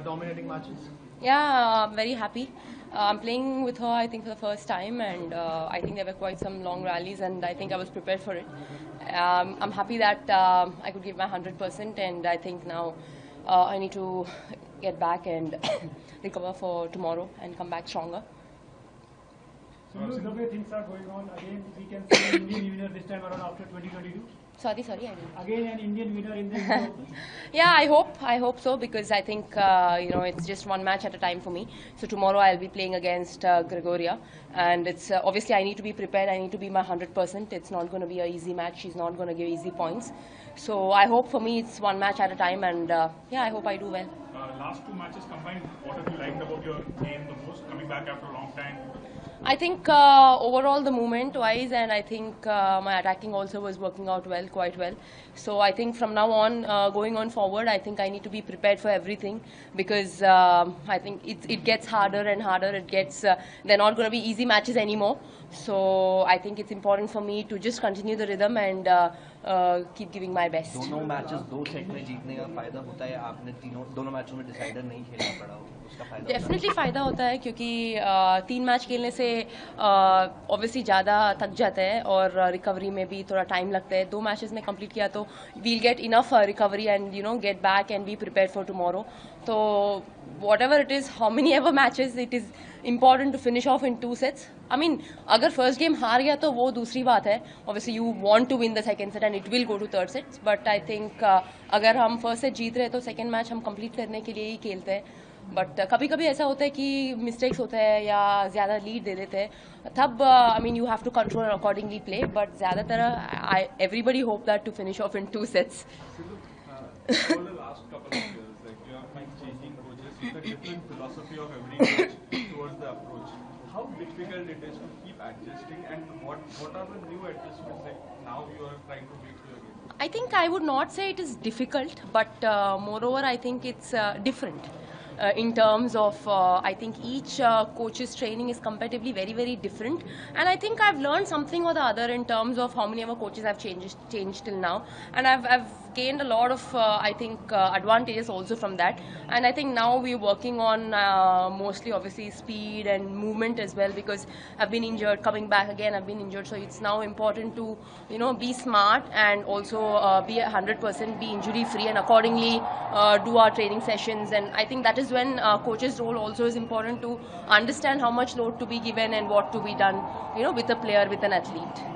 dominating matches? Yeah, I'm very happy. I'm playing with her, I think, for the first time, and I think there were quite some long rallies, and I think I was prepared for it. I'm happy that I could give my 100%, and I think now I need to get back and recover for tomorrow and come back stronger. So the way things are going on, again we can see an Indian winner this time around after 2022. Sorry, I didn't. Again an Indian winner in the US Open. Yeah, I hope so, because I think it's just one match at a time for me. So tomorrow I'll be playing against Gregoria, and it's obviously I need to be prepared. I need to be my 100%. It's not going to be an easy match. She's not going to give easy points. So I hope for me it's one match at a time, and yeah, I hope I do well. Last two matches combined, what have you liked about your game the most, coming back after a long time? I think overall the movement wise, and I think my attacking also was working out well, quite well. So I think from now on, going on forward, I think I need to be prepared for everything, because I think it gets harder and harder. It gets they're not going to be easy matches anymore. So I think it's important for me to just continue the rhythm and keep giving my best. दोनों matches दो set में जीतने का फायदा होता है. आपने दोनों मैचों में डिसाइडर नहीं खेलना पड़ा, उसका फायदा डेफिनेटली फ़ायदा होता है, क्योंकि 3 मैच खेलने से ऑब्वियसली ज़्यादा थक जाता है और रिकवरी में भी थोड़ा टाइम लगता है. 2 मैचेस में कंप्लीट किया तो we'll get enough recovery and get back and be prepare for tomorrow. तो whatever it is, how many ever matches, it is important to finish off in 2 sets. I mean, अगर first game हार गया तो वो दूसरी बात है. Obviously you want to win the second set and it will go to third sets. But I think अगर हम first set जीत रहे तो second match हम complete करने के लिए ही खेलते हैं. बट कभी कभी ऐसा होता है कि मिस्टेक्स होते हैं या ज़्यादा लीड दे देते हैं, तब I mean you have to control accordingly play. But ज़्यादातर everybody hope that to finish off in 2 sets. Over the last couple of years, like you have been changing coaches with a different philosophy of every coach towards the approach. How difficult it is to keep adjusting, and what are the new adjustments that now you are trying to make to your game? I think I would not say it is difficult, but moreover I think it's different. In terms of, I think each coach's training is comparatively very, very different, and I think I've learned something or the other in terms of how many of our coaches have changed till now, and I've gained a lot of, I think, advantages also from that. And I think now we're working on mostly, obviously, speed and movement as well, because I've been injured, coming back again, I've been injured, so it's now important to, be smart and also be 100%, be injury free, and accordingly do our training sessions. And I think that is when coach's role also is important, to understand how much load to be given and what to be done, with a player, with an athlete.